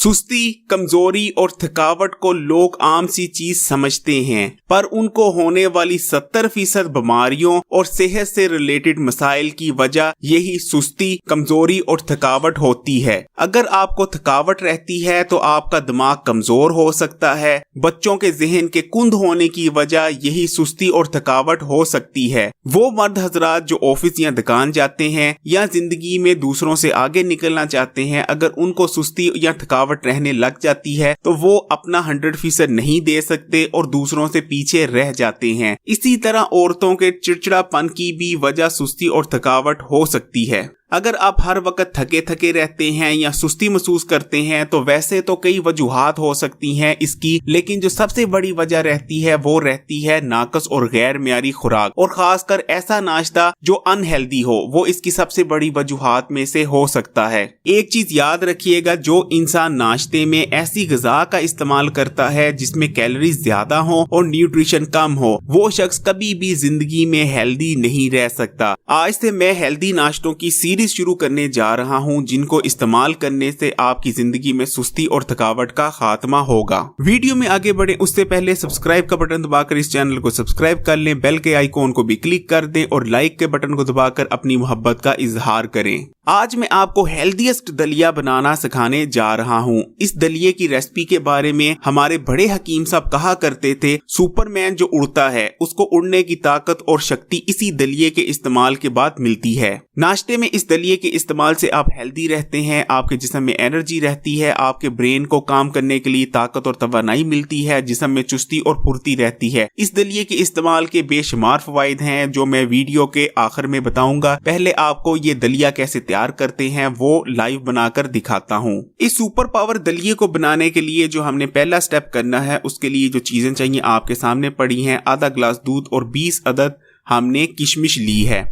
सुस्ती, कमजोरी और थकावट को लोग आम सी चीज समझते हैं, पर उनको होने वाली 70% बीमारियों और सेहत से रिलेटेड मसाइल की वजह यही सुस्ती, कमजोरी और थकावट होती है। अगर आपको थकावट रहती है तो आपका दिमाग कमजोर हो सकता है। बच्चों के जहन के कुंद होने की वजह यही सुस्ती और थकावट हो सकती है। वो मर्द हजरात जो ऑफिस या दुकान जाते हैं या जिंदगी में दूसरों से आगे निकलना चाहते हैं, अगर उनको सुस्ती या थकावट रहने लग जाती है तो वो अपना 100% नहीं दे सकते और दूसरों से पीछे रह जाते हैं। इसी तरह औरतों के चिड़चिड़ापन की भी वजह सुस्ती और थकावट हो सकती है। अगर आप हर वक्त थके थके रहते हैं या सुस्ती महसूस करते हैं तो वैसे तो कई वजूहात हो सकती हैं इसकी, लेकिन जो सबसे बड़ी वजह रहती है वो रहती है नाकस और गैर मियारी खुराक, और खासकर ऐसा नाश्ता जो अनहेल्दी हो, वो इसकी सबसे बड़ी वजूहात में से हो सकता है। एक चीज याद रखिएगा, जो इंसान नाश्ते में ऐसी ग़िज़ा का इस्तेमाल करता है जिसमें कैलोरीज ज्यादा हो और न्यूट्रिशन कम हो, वो शख्स कभी भी जिंदगी में हेल्दी नहीं रह सकता। आज से मैं हेल्दी नाश्तों की सीरीज शुरू करने जा रहा हूं जिनको इस्तेमाल करने से आपकी जिंदगी में सुस्ती और थकावट का खात्मा होगा। वीडियो में आगे बढ़े उससे पहले सब्सक्राइब का बटन दबाकर इस चैनल को सब्सक्राइब कर लें, बेल के आइकॉन को भी क्लिक कर दें और लाइक के बटन को दबाकर अपनी मोहब्बत का इजहार करें। आज मैं आपको हेल्दीएस्ट दलिया बनाना सिखाने जा रहा हूँ। इस दलिये की रेसिपी के बारे में हमारे बड़े हकीम साहब कहा करते थे, सुपरमैन जो उड़ता है उसको उड़ने की ताकत और शक्ति इसी दलिये के इस्तेमाल के बाद मिलती है। नाश्ते में इस दलिये के इस्तेमाल से आप हेल्दी रहते हैं, आपके जिस्म में एनर्जी रहती है, आपके ब्रेन को काम करने के लिए ताकत और तवानाई मिलती है, जिस्म में चुस्ती और फुर्ती रहती है। इस दलिये के इस्तेमाल के बेशुमार फवाइद हैं जो मैं वीडियो के आखिर में बताऊंगा। पहले आपको ये दलिया कैसे तैयार करते हैं वो लाइव बनाकर दिखाता हूँ। इस सुपर पावर दलिये को बनाने के लिए जो हमने पहला स्टेप करना है, उसके लिए जो चीजें चाहिए आपके सामने पड़ी हैं। आधा गिलास दूध और 20 अदद हमने किशमिश ली है।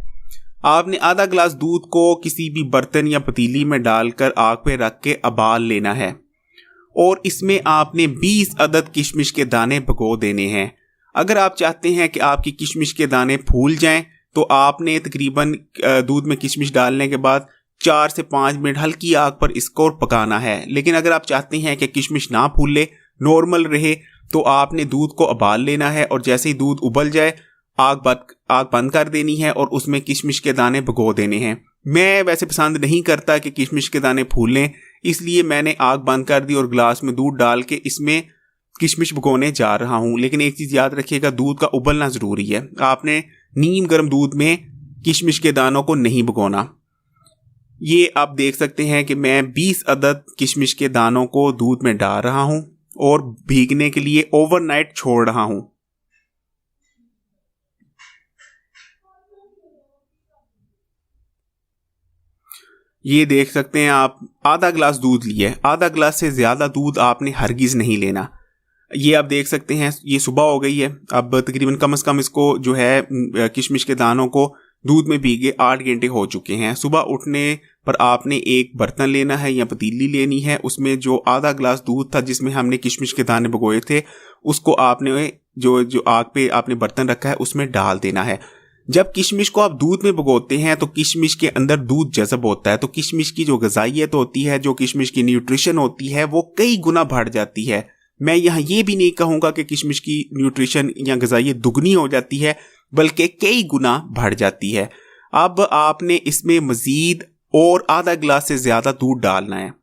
आपने आधा गिलास दूध को किसी भी बर्तन या पतीली में डालकर आग पे रख के उबाल लेना है और इसमें आपने 20 अदद किशमिश के दाने भिगो देने हैं। अगर आप चाहते हैं कि आपकी किशमिश के दाने फूल जाएं तो आपने तकरीबन दूध में किशमिश डालने के बाद 4 से 5 मिनट हल्की आग पर इसको पकाना है। लेकिन अगर आप चाहते हैं कि किशमिश ना फूले, नॉर्मल रहे, तो आपने दूध को उबाल लेना है और जैसे ही दूध उबल जाए आग बंद कर देनी है और उसमें किशमिश के दाने भिगो देने हैं। मैं वैसे पसंद नहीं करता कि किशमिश के दाने फूलें, इसलिए मैंने आग बंद कर दी और गिलास में दूध डाल के इसमें किशमिश भिगोने जा रहा हूं। लेकिन एक चीज याद रखिएगा, दूध का उबलना जरूरी है। आपने नीम गर्म दूध में किशमिश के दानों को नहीं भिगोना। ये आप देख सकते हैं कि मैं 20 अदद किशमिश के दानों को दूध में डाल रहा हूं और भीगने के लिए ओवरनाइट छोड़ रहा हूं। ये देख सकते हैं आप, आधा गिलास दूध लिया है। आधा गिलास से ज्यादा दूध आपने हरगिज नहीं लेना। ये आप देख सकते हैं, ये सुबह हो गई है। अब तकरीबन कम से कम इसको जो है किशमिश के दानों को दूध में भीगे 8 घंटे हो चुके हैं। सुबह उठने पर आपने एक बर्तन लेना है या पतीली लेनी है, उसमें जो आधा गिलास दूध था जिसमें हमने किशमिश के दाने भिगोए थे, उसको आपने जो आग पे आपने बर्तन रखा है उसमें डाल देना है। जब किशमिश को आप दूध में भिगोते हैं तो किशमिश के अंदर दूध जज़ब होता है, तो किशमिश की जो ग़िज़ाइयत होती है, जो किशमिश की न्यूट्रिशन होती है, वो कई गुना बढ़ जाती है। मैं यहाँ ये भी नहीं कहूँगा कि किशमिश की न्यूट्रिशन या ग़िज़ाइयत दुगनी हो जाती है, बल्कि कई गुना बढ़ जाती है। अब आपने इसमें मज़ीद और आधा गिलास से ज़्यादा दूध डालना है,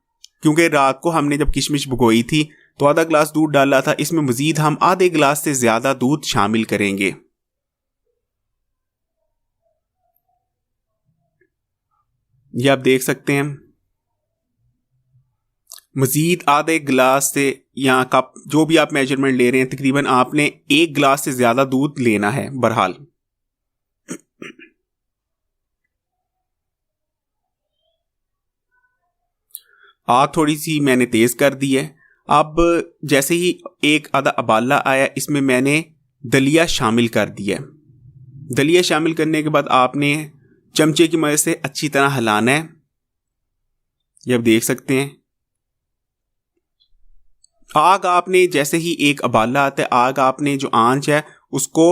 क्योंकि रात को हमने जब किशमिश भिगोई थी तो आधा गिलास दूध डाला था, इसमें मज़ीद हम आधे गिलास से ज़्यादा दूध शामिल करेंगे। ये आप देख सकते हैं, मजीद आधे गिलास से या कप जो भी आप मेजरमेंट ले रहे हैं, तकरीबन आपने 1 गिलास से ज्यादा दूध लेना है। बहरहाल आग थोड़ी सी मैंने तेज कर दी है। अब जैसे ही एक आधा उबाला आया, इसमें मैंने दलिया शामिल कर दिया। दलिया शामिल करने के बाद आपने चमचे की मदद से अच्छी तरह हिलाना है। ये आप देख सकते हैं, आग आपने जैसे ही एक उबाला आता है, आग आपने जो आंच है उसको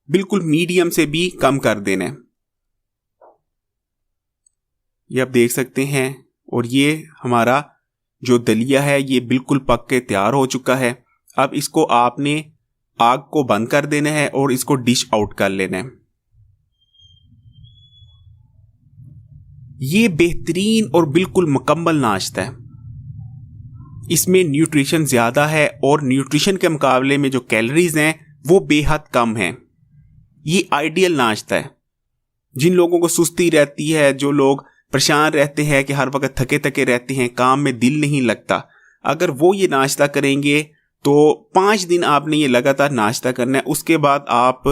बिल्कुल मीडियम से भी कम कर देना है। ये आप देख सकते हैं, और ये हमारा जो दलिया है ये बिल्कुल पक के तैयार हो चुका है। अब इसको आपने आग को बंद कर देना है और इसको डिश आउट कर लेना है। ये बेहतरीन और बिल्कुल मुकम्मल नाश्ता है। इसमें न्यूट्रिशन ज़्यादा है और न्यूट्रिशन के मुकाबले में जो कैलोरीज हैं वो बेहद कम हैं। ये आइडियल नाश्ता है। जिन लोगों को सुस्ती रहती है, जो लोग परेशान रहते हैं कि हर वक्त थके थके रहते हैं, काम में दिल नहीं लगता, अगर वो ये नाश्ता करेंगे तो 5 दिन आपने ये लगातार नाश्ता करना है। उसके बाद आप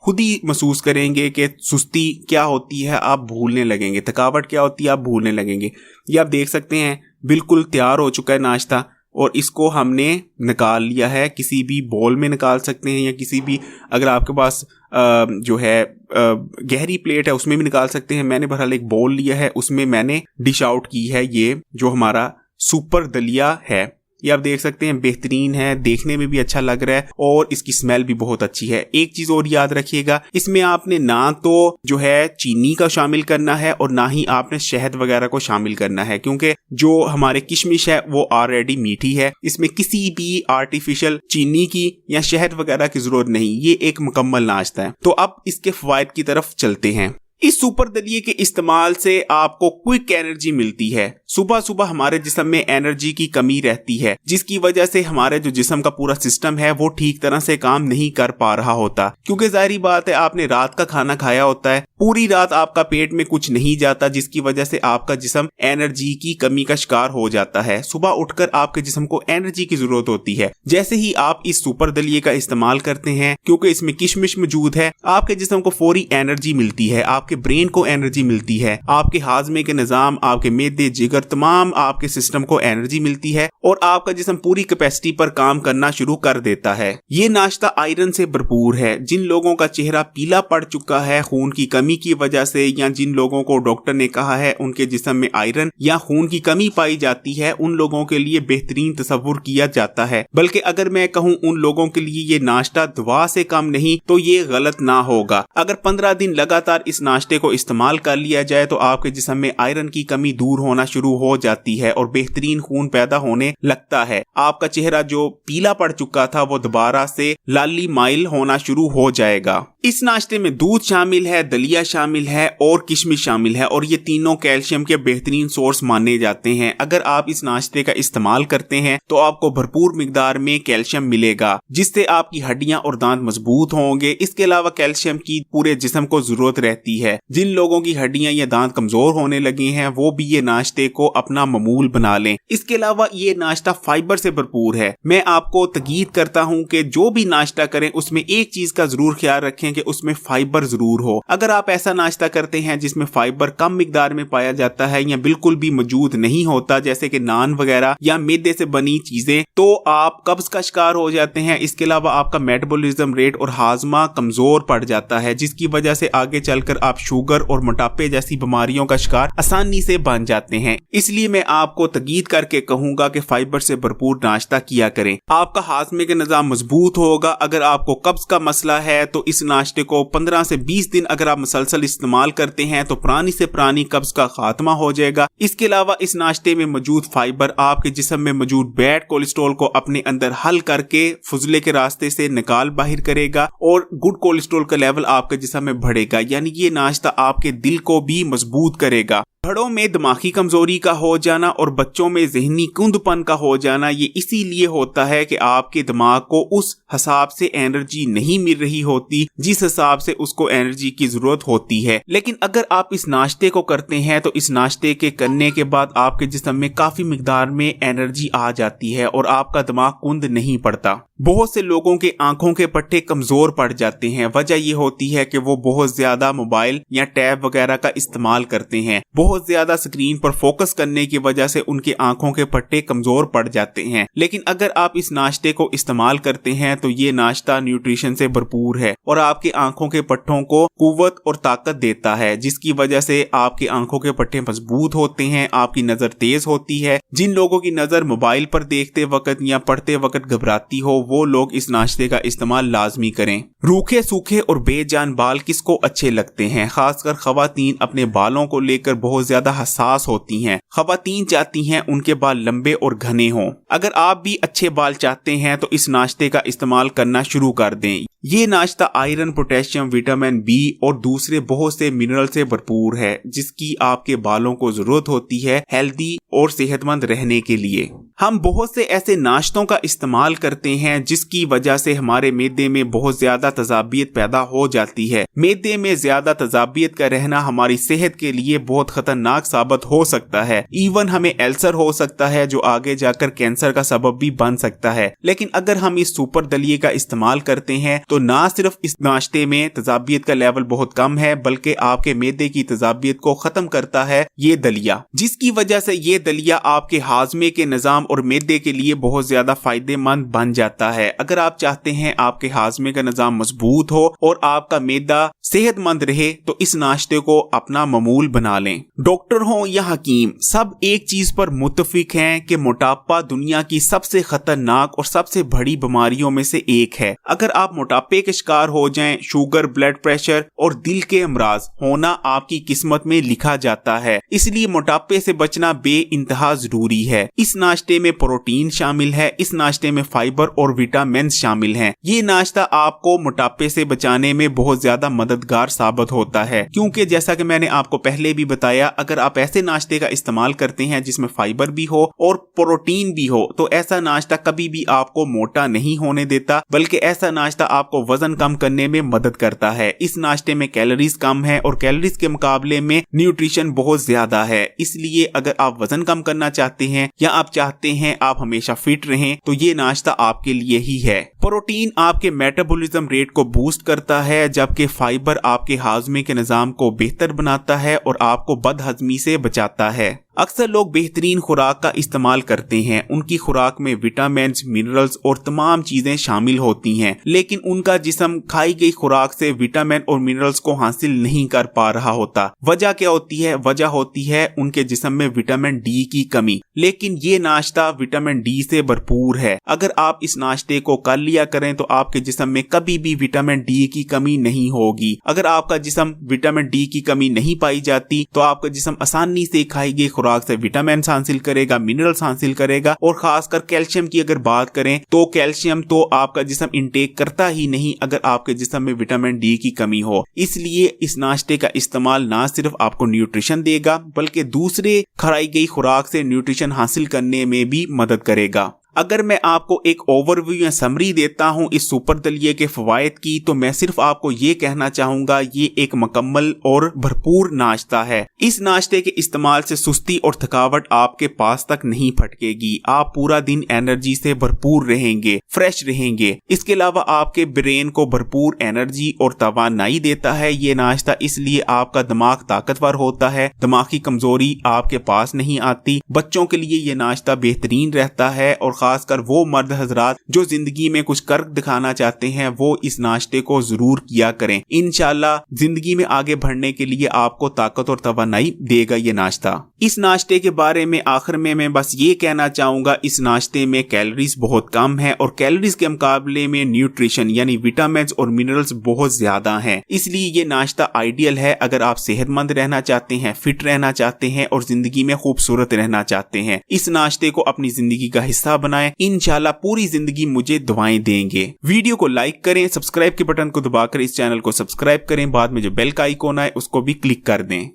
खुद ही महसूस करेंगे कि सुस्ती क्या होती है आप भूलने लगेंगे, थकावट क्या होती है आप भूलने लगेंगे। ये आप देख सकते हैं बिल्कुल तैयार हो चुका है नाश्ता और इसको हमने निकाल लिया है। किसी भी बोल में निकाल सकते हैं या किसी भी, अगर आपके पास जो है गहरी प्लेट है उसमें भी निकाल सकते हैं। मैंने बहरहाल एक बोल लिया है, उसमें मैंने डिश आउट की है ये जो हमारा सुपर दलिया है। ये आप देख सकते हैं बेहतरीन है, देखने में भी अच्छा लग रहा है और इसकी स्मेल भी बहुत अच्छी है। एक चीज और याद रखिएगा, इसमें आपने ना तो जो है चीनी का शामिल करना है और ना ही आपने शहद वगैरह को शामिल करना है, क्योंकि जो हमारे किशमिश है वो ऑलरेडी मीठी है। इसमें किसी भी आर्टिफिशियल चीनी की या शहद वगैरह की जरूरत नहीं। ये एक मुकम्मल नाश्ता है। तो अब इसके फवायद की तरफ चलते हैं। इस सुपर दलिये के इस्तेमाल से आपको क्विक एनर्जी मिलती है। सुबह सुबह हमारे जिस्म में एनर्जी की कमी रहती है, जिसकी वजह से हमारे जो जिस्म का पूरा सिस्टम है वो ठीक तरह से काम नहीं कर पा रहा होता, क्योंकि जाहिर बात है आपने रात का खाना खाया होता है, पूरी रात आपका पेट में कुछ नहीं जाता, जिसकी वजह से आपका जिस्म एनर्जी की कमी का शिकार हो जाता है। सुबह उठकर आपके जिस्म को एनर्जी की जरूरत होती है। जैसे ही आप इस सुपर दलिये का इस्तेमाल करते हैं, क्योंकि इसमें किशमिश मौजूद है, आपके जिस्म को फौरी एनर्जी मिलती है, आपके ब्रेन को एनर्जी मिलती है, आपके हाजमे के निजाम, आपके मैदे, जिगर, तमाम आपके सिस्टम को एनर्जी मिलती है और आपका जिस्म पूरी कैपेसिटी पर काम करना शुरू कर देता है। ये नाश्ता आयरन से भरपूर है। जिन लोगों का चेहरा पीला पड़ चुका है खून की कमी की वजह से, या जिन लोगों को डॉक्टर ने कहा है उनके जिस्म में आयरन या खून की कमी पाई जाती है, उन लोगों के लिए बेहतरीन तस्वुर किया जाता है। बल्कि अगर मैं कहूँ उन लोगों के लिए ये नाश्ता दवा से कम नहीं, तो ये गलत ना होगा। अगर 15 दिन लगातार इस नाश्ते को इस्तेमाल कर लिया जाए तो आपके जिस्म में आयरन की कमी दूर होना शुरू हो जाती है और बेहतरीन खून पैदा होने लगता है। आपका चेहरा जो पीला पड़ चुका था वो दोबारा से लाली माइल होना शुरू हो जाएगा। इस नाश्ते में दूध शामिल है, दलिया शामिल है और किशमिश शामिल है और ये तीनों कैल्शियम के बेहतरीन सोर्स माने जाते हैं। अगर आप इस नाश्ते का इस्तेमाल करते हैं तो आपको भरपूर मिकदार में कैल्शियम मिलेगा, जिससे आपकी हड्डियां और दांत मजबूत होंगे। इसके अलावा कैल्शियम की पूरे जिस्म को जरूरत रहती है। जिन लोगों की हड्डियां या दांत कमजोर होने लगे हैं वो भी ये नाश्ते को अपना मामूल बना लें। इसके अलावा ये नाश्ता फाइबर से भरपूर है। मैं आपको तकीद करता हूँ कि जो भी नाश्ता करें उसमें एक चीज का जरूर ख्याल रखें कि उसमें फाइबर जरूर हो। अगर आप ऐसा नाश्ता करते हैं जिसमें फाइबर कम मिकदार में पाया जाता है या बिल्कुल भी मौजूद नहीं होता, जैसे कि नान वगैरह या मैदे से बनी चीजें, तो आप कब्ज का शिकार हो जाते हैं। इसके अलावा आपका मेटाबॉलिज्म रेट और हाजमा कमजोर पड़ जाता है, जिसकी वजह से आगे चलकर आप शुगर और मोटापे जैसी बीमारियों का शिकार आसानी से बन जाते हैं। इसलिए मैं आपको तकीद करके कहूंगा कि फाइबर से भरपूर नाश्ता किया करें। आपका हाजमे का निजाम मजबूत होगा। अगर आपको कब्ज का मसला है तो इस नाश्ते को 15 से 20 दिन अगर आप मुसलसल इस्तेमाल करते हैं तो पुरानी से पुरानी कब्ज का खात्मा हो जाएगा। इसके अलावा इस नाश्ते में मौजूद फाइबर आपके जिस्म में मौजूद बैड कोलेस्ट्रॉल को अपने अंदर हल करके फुजले के रास्ते से निकाल बाहर करेगा और गुड कोलेस्ट्रॉल का लेवल आपके जिस्म में बढ़ेगा। यानी ये नाश्ता आपके दिल को भी मजबूत करेगा। बड़ों में दिमागी कमजोरी का हो जाना और बच्चों में जहनी कुंदपन का हो जाना ये इसीलिए होता है कि आपके दिमाग को उस हिसाब से एनर्जी नहीं मिल रही होती जिस हिसाब से उसको एनर्जी की जरूरत होती है। लेकिन अगर आप इस नाश्ते को करते हैं तो इस नाश्ते के करने के बाद आपके जिस्म में काफी मिकदार में एनर्जी आ जाती है और आपका दिमाग कुंद नहीं पड़ता। बहुत से लोगों के आंखों के पट्टे कमजोर पड़ जाते हैं। वजह यह होती है कि वो बहुत ज्यादा मोबाइल या टैब वगैरह का इस्तेमाल करते हैं। बहुत ज्यादा स्क्रीन पर फोकस करने की वजह से उनके आंखों के पट्टे कमजोर पड़ जाते हैं। लेकिन अगर आप इस नाश्ते को इस्तेमाल करते हैं तो ये नाश्ता न्यूट्रिशन से भरपूर है और आपके आंखों के पट्टों को कुव्वत और ताकत देता है, जिसकी वजह से आपके आंखों के पट्टे मजबूत होते हैं, आपकी नजर तेज होती है। जिन लोगों की नजर मोबाइल पर देखते वक्त या पढ़ते वक्त घबराती हो वो लोग इस नाश्ते का इस्तेमाल लाजमी करें। रूखे सूखे और बेजान बाल किसको अच्छे लगते हैं? खासकर खवातीन अपने बालों को लेकर बहुत बहुत ज्यादा हसास होती हैं। खवातीन चाहती हैं उनके बाल लंबे और घने हों। अगर आप भी अच्छे बाल चाहते हैं तो इस नाश्ते का इस्तेमाल करना शुरू कर दें। ये नाश्ता आयरन, पोटेशियम, विटामिन बी और दूसरे बहुत से मिनरल से भरपूर है, जिसकी आपके बालों को जरूरत होती है हेल्दी और सेहतमंद रहने के लिए। हम बहुत से ऐसे नाश्तों का इस्तेमाल करते हैं जिसकी वजह से हमारे मैदे में बहुत ज्यादा तजाबियत पैदा हो जाती है। मैदे में ज्यादा तजाबियत का रहना हमारी सेहत के लिए बहुत खतरनाक साबित हो सकता है। इवन हमें अल्सर हो सकता है जो आगे जाकर कैंसर का सबब भी बन सकता है। लेकिन अगर हम इस सुपर दलिये का इस्तेमाल करते हैं तो ना सिर्फ इस नाश्ते में तजाबियत का लेवल बहुत कम है, बल्कि आपके मैदे की तजाबियत को खत्म करता है ये दलिया, जिसकी वजह से ये दलिया आपके हाजमे के निजाम और मैदे के लिए बहुत ज्यादा फायदेमंद बन जाता है। अगर आप चाहते हैं आपके हाजमे का निजाम मजबूत हो और आपका मैदा सेहतमंद रहे तो इस नाश्ते को अपना मामूल बना लें। डॉक्टर हो या हकीम, सब एक चीज पर मुत्तफिक हैं कि मोटापा दुनिया की सबसे खतरनाक और सबसे बड़ी बीमारियों में से एक है। अगर आप मोटापे के शिकार हो जाएं, शुगर, ब्लड प्रेशर और दिल के अमराज होना आपकी किस्मत में लिखा जाता है। इसलिए मोटापे से बचना बेइंतहा जरूरी है। इस नाश्ते में प्रोटीन शामिल है, इस नाश्ते में फाइबर और विटामिन शामिल हैं। ये नाश्ता आपको मोटापे से बचाने में बहुत ज्यादा मददगार साबित होता है, क्योंकि जैसा कि मैंने आपको पहले भी बताया, अगर आप ऐसे नाश्ते का इस्तेमाल करते हैं जिसमें फाइबर भी हो और प्रोटीन भी हो तो ऐसा नाश्ता कभी भी आपको मोटा नहीं होने देता, बल्कि ऐसा नाश्ता आपको वजन कम करने में मदद करता है। इस नाश्ते में कैलोरीज कम है और कैलोरीज के मुकाबले में न्यूट्रिशन बहुत ज्यादा है। इसलिए अगर आप वजन कम करना चाहते हैं या आप चाहते हैं आप हमेशा फिट रहें तो ये नाश्ता आपके लिए ही है। प्रोटीन आपके मेटाबॉलिज्म रेट को बूस्ट करता है, जबकि फाइबर आपके हाजमे के निजाम को बेहतर बनाता है और आपको बदहजमी से बचाता है। अक्सर लोग बेहतरीन खुराक का इस्तेमाल करते हैं, उनकी खुराक में विटामिन, मिनरल्स और तमाम चीजें शामिल होती हैं, लेकिन उनका जिस्म खाई गई खुराक से विटामिन और मिनरल्स को हासिल नहीं कर पा रहा होता। वजह क्या होती है? वजह होती है उनके जिस्म में विटामिन डी की कमी। लेकिन ये नाश्ता विटामिन डी से भरपूर है। अगर आप इस नाश्ते को कर लिया करें तो आपके जिस्म में कभी भी विटामिन डी की कमी नहीं होगी। अगर आपका जिस्म विटामिन डी की कमी नहीं पाई जाती तो आपका जिस्म आसानी से खाई गई खुराक से विटामिन हासिल करेगा, मिनरल्स हासिल करेगा। और खासकर कैल्शियम की अगर बात करें तो कैल्शियम तो आपका जिस्म इंटेक करता ही नहीं अगर आपके जिस्म में विटामिन डी की कमी हो। इसलिए इस नाश्ते का इस्तेमाल ना सिर्फ आपको न्यूट्रिशन देगा बल्कि दूसरे खाई गई खुराक से न्यूट्रिशन हासिल करने में भी मदद करेगा। अगर मैं आपको एक ओवरव्यू या समरी देता हूं इस सुपर दलिये के फवायद की, तो मैं सिर्फ आपको ये कहना चाहूंगा ये एक मुकम्मल और भरपूर नाश्ता है। इस नाश्ते के इस्तेमाल से सुस्ती और थकावट आपके पास तक नहीं फटकेगी। आप पूरा दिन एनर्जी से भरपूर रहेंगे, फ्रेश रहेंगे। इसके अलावा आपके ब्रेन को भरपूर एनर्जी और तवानाई देता है ये नाश्ता, इसलिए आपका दिमाग ताकतवर होता है, दिमागी कमजोरी आपके पास नहीं आती। बच्चों के लिए ये नाश्ता बेहतरीन रहता है और खासकर वो मर्द हजरात जो जिंदगी में कुछ कर दिखाना चाहते हैं वो इस नाश्ते को जरूर किया करें। इंशाल्लाह जिंदगी में आगे बढ़ने के लिए आपको ताकत और तवानाई देगा ये नाश्ता। इस नाश्ते के बारे में आखिर में मैं बस ये कहना चाहूंगा, इस नाश्ते में कैलोरीज बहुत कम है और कैलोरीज के मुकाबले में न्यूट्रिशन यानी विटामिन और मिनरल्स बहुत ज्यादा हैं। इसलिए ये नाश्ता आइडियल है अगर आप सेहतमंद रहना चाहते हैं, फिट रहना चाहते हैं और जिंदगी में खूबसूरत रहना चाहते हैं। इस नाश्ते को अपनी जिंदगी का हिस्सा बनाएं। इंशाल्लाह पूरी जिंदगी मुझे दुआएं देंगे। वीडियो को लाइक करें, सब्सक्राइब के बटन को दबाकर इस चैनल को सब्सक्राइब करें, बाद में जो बेल का आइकॉन है उसको भी क्लिक कर दें।